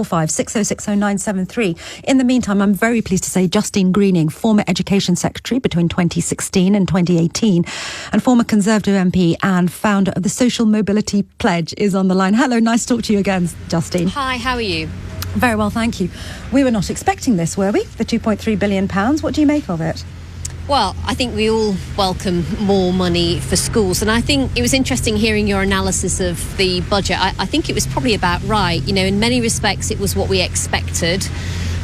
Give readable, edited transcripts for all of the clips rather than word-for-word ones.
4560600973. In the meantime, I'm very pleased to say Justine Greening, former Education Secretary between 2016 and 2018, and former Conservative MP and founder of the Social Mobility Pledge, is on the line. Hello, nice to talk to you again, Justine. Hi, how are you? Very well, thank you. We were not expecting this, were we? The £2.3 billion. What do you make of it? Well, I think we all welcome more money for schools. And I think it was interesting hearing your analysis of the budget. I think it was probably about right. You know, in many respects, it was what we expected.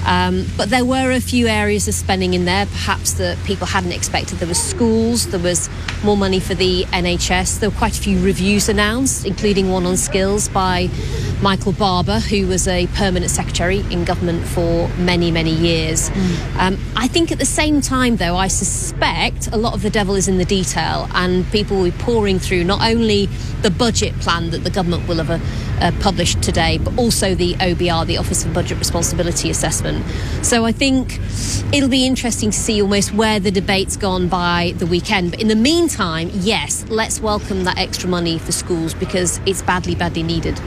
But there were a few areas of spending in there, perhaps that people hadn't expected. There was schools, there was more money for the NHS. There were quite a few reviews announced, including one on skills by Michael Barber, who was a permanent secretary in government for many, many years. I think at the same time, though, I suspect a lot of the devil is in the detail, and people will be pouring through not only the budget plan that the government will have published today, but also the OBR, the Office of Budget Responsibility Assessment. So I think it'll be interesting to see almost where the debate's gone by the weekend. But in the meantime, yes, let's welcome that extra money for schools because it's badly, badly needed.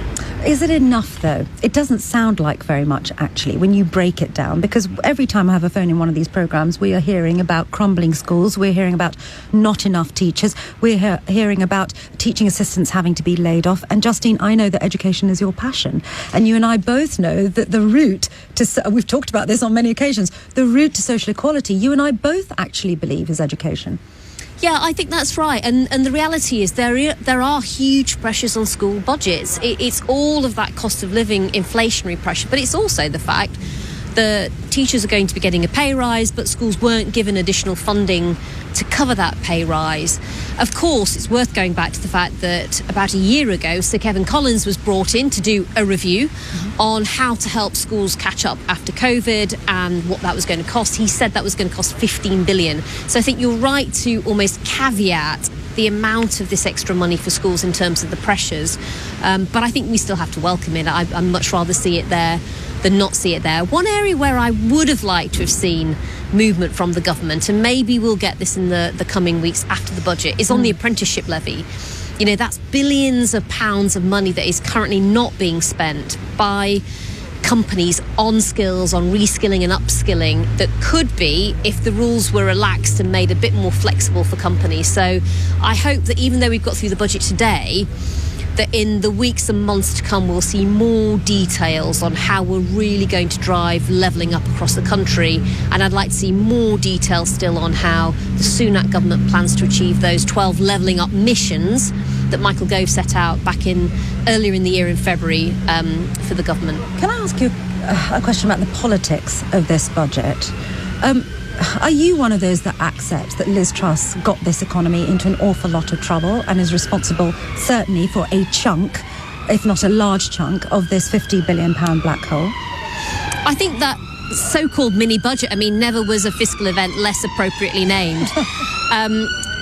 Is it enough, though? It doesn't sound like very much, actually, when you break it down, because every time I have a phone in one of these programmes, we are hearing about crumbling schools, we're hearing about not enough teachers, we're hearing about teaching assistants having to be laid off. And Justine, I know that education is your passion, and you and I both know that the route to, we've talked about this on many occasions, the route to social equality, you and I both actually believe is education. Yeah, I think that's right. And the reality is there are huge pressures on school budgets. It's all of that cost of living inflationary pressure, but it's also the fact that teachers are going to be getting a pay rise, but schools weren't given additional funding to cover that pay rise. Of course, it's worth going back to the fact that about a year ago, Sir Kevin Collins was brought in to do a review on how to help schools catch up after COVID and what that was going to cost. He said that was going to cost $15 billion. So I think you're right to almost caveat the amount of this extra money for schools in terms of the pressures. But I think we still have to welcome it. I'd much rather see it there than not see it there. One area where I would have liked to have seen movement from the government, and maybe we'll get this in the coming weeks after the budget, is on the apprenticeship levy. You know, that's billions of pounds of money that is currently not being spent by companies on skills, on reskilling and upskilling, that could be if the rules were relaxed and made a bit more flexible for companies. So I hope that even though we've got through the budget today, that in the weeks and months to come we'll see more details on how we're really going to drive levelling up across the country. And I'd like to see more details still on how the Sunak government plans to achieve those 12 levelling up missions that Michael Gove set out back in earlier in the year in February for the government. Can I ask you a question about the politics of this budget? Are you one of those that accepts that Liz Truss got this economy into an awful lot of trouble and is responsible certainly for a chunk, if not a large chunk, of this £50 billion black hole? I think that so-called mini budget, never was a fiscal event less appropriately named.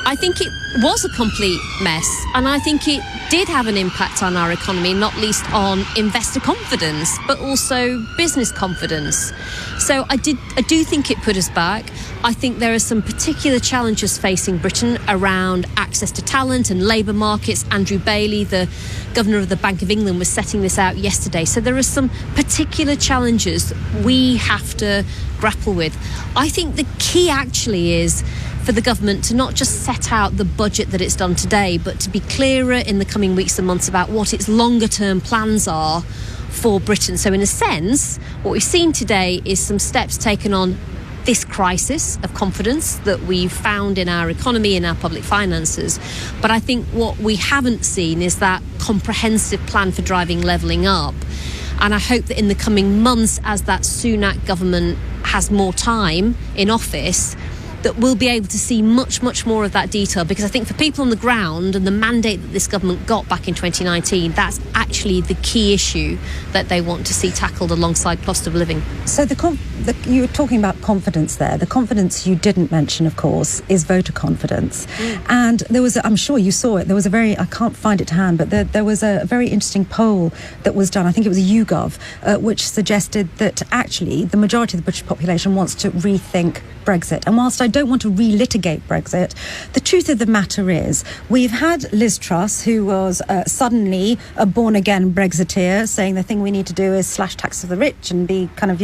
I think it was a complete mess, and I think it did have an impact on our economy, not least on investor confidence, but also business confidence. So I do think it put us back. I think there are some particular challenges facing Britain around access to talent and labour markets. Andrew Bailey, the Governor of the Bank of England, was setting this out yesterday. So there are some particular challenges we have to grapple with. I think the key actually is for the government to not just set out the budget that it's done today, but to be clearer in the coming weeks and months about what its longer term plans are for Britain. So in a sense, what we've seen today is some steps taken on this crisis of confidence that we've found in our economy, in our public finances. But I think what we haven't seen is that comprehensive plan for driving levelling up. And I hope that in the coming months, as that Sunak government has more time in office, that we'll be able to see much, much more of that detail, because I think for people on the ground and the mandate that this government got back in 2019, that's actually the key issue that they want to see tackled alongside cost of living. So you were talking about confidence there. The confidence you didn't mention, of course, is voter confidence. And there was, I'm sure you saw it, there was I can't find it to hand, but there was a very interesting poll that was done, I think it was YouGov, which suggested that actually the majority of the British population wants to rethink Brexit. And whilst I don't want to relitigate Brexit. The truth of the matter is, we've had Liz Truss, who was suddenly a born-again Brexiteer, saying the thing we need to do is slash tax for the rich and be kind of,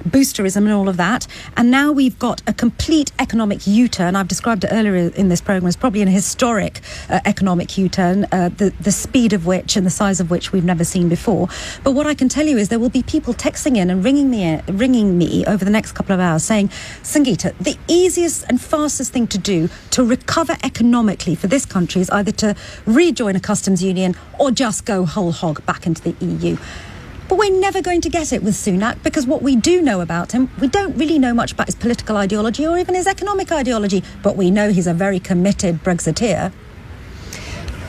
boosterism and all of that. And now we've got a complete economic U-turn. I've described it earlier in this programme as probably an historic economic U-turn, the speed of which and the size of which we've never seen before. But what I can tell you is there will be people texting in and ringing me over the next couple of hours saying, Sangita, the easiest and fastest thing to do to recover economically for this country is either to rejoin a customs union or just go whole hog back into the EU. But we're never going to get it with Sunak, because what we do know about him, we don't really know much about his political ideology or even his economic ideology, but we know he's a very committed Brexiteer.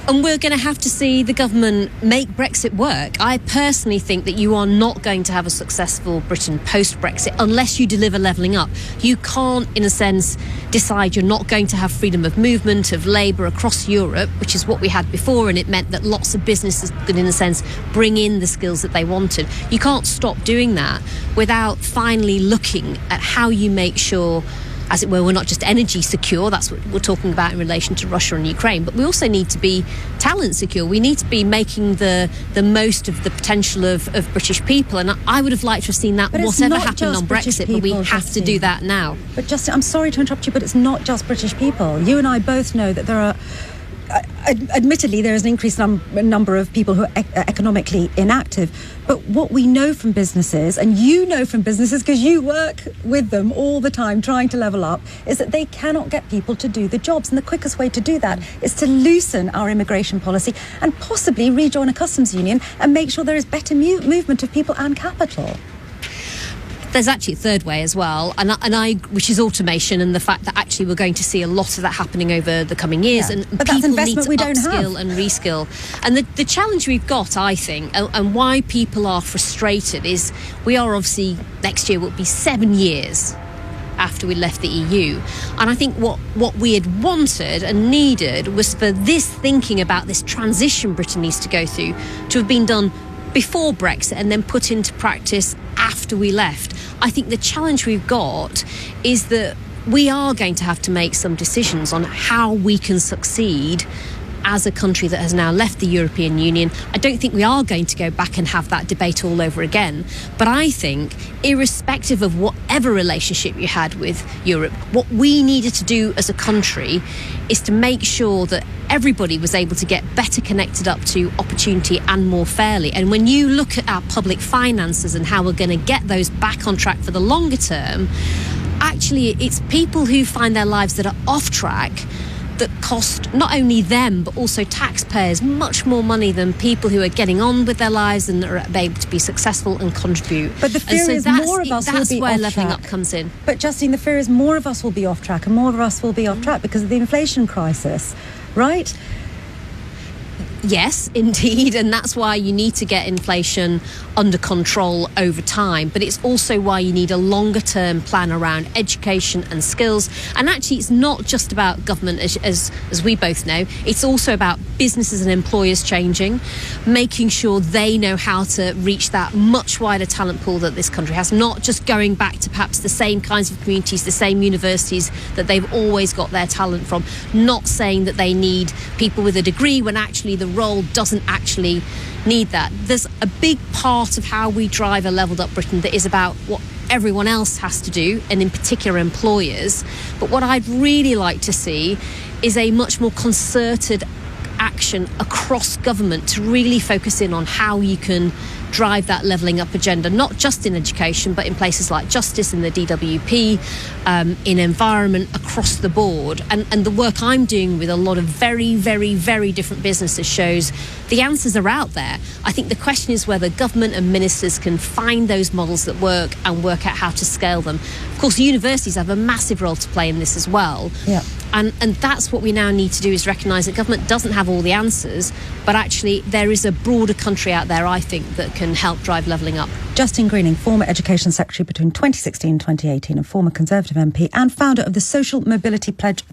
And we're going to have to see the government make Brexit work. I personally think that you are not going to have a successful Britain post-Brexit unless you deliver levelling up. You can't, in a sense, decide you're not going to have freedom of movement, of labour across Europe, which is what we had before, and it meant that lots of businesses could, in a sense, bring in the skills that they wanted. You can't stop doing that without finally looking at how you make sure, as it were, we're not just energy secure. That's what we're talking about in relation to Russia and Ukraine. But we also need to be talent secure. We need to be making the most of the potential of British people. And I would have liked to have seen that whatever happened on Brexit, but we have to do that now. But Justine, I'm sorry to interrupt you, but it's not just British people. You and I both know that there are... admittedly, there is an increased number of people who are economically inactive. But what we know from businesses, and you know from businesses because you work with them all the time trying to level up, is that they cannot get people to do the jobs. And the quickest way to do that is to loosen our immigration policy and possibly rejoin a customs union and make sure there is better movement of people and capital. There's actually a third way as well, which is automation, and the fact that actually we're going to see a lot of that happening over the coming years. Yeah. And but people that's investment need to we don't upskill have. and reskill. And the challenge we've got, I think, and why people are frustrated is we are obviously, next year will be 7 years after we left the EU. And I think what we had wanted and needed was for this thinking about this transition Britain needs to go through to have been done before Brexit and then put into practice after we left. I think the challenge we've got is that we are going to have to make some decisions on how we can succeed as a country that has now left the European Union. I don't think we are going to go back and have that debate all over again. But I think, irrespective of whatever relationship you had with Europe, what we needed to do as a country is to make sure that everybody was able to get better connected up to opportunity and more fairly. And when you look at our public finances and how we're going to get those back on track for the longer term, actually it's people who find their lives that are off track that cost not only them but also taxpayers much more money than people who are getting on with their lives and are able to be successful and contribute. But the fear is more of us will be off track. That's where levelling up comes in. But Justine, the fear is more of us will be off track, and more of us will be off track because of the inflation crisis, right? Yes, indeed, and that's why you need to get inflation under control over time. But it's also why you need a longer-term plan around education and skills. And actually, it's not just about government, as we both know. It's also about businesses and employers changing, making sure they know how to reach that much wider talent pool that this country has, not just going back to perhaps the same kinds of communities, the same universities that they've always got their talent from, not saying that they need people with a degree when actually the role doesn't actually need that. There's a big part of how we drive a levelled up Britain that is about what everyone else has to do, and in particular employers. But what I'd really like to see is a much more concerted action across government to really focus in on how you can drive that levelling up agenda, not just in education, but in places like justice, in the DWP, in environment, across the board. And the work I'm doing with a lot of very, very, very different businesses shows the answers are out there. I think the question is whether government and ministers can find those models that work and work out how to scale them. Of course, universities have a massive role to play in this as well. Yeah. And that's what we now need to do, is recognise that government doesn't have all the answers, but actually there is a broader country out there, I think, that can help drive levelling up. Justine Greening, former Education Secretary between 2016 and 2018, and former Conservative MP and founder of the Social Mobility Pledge.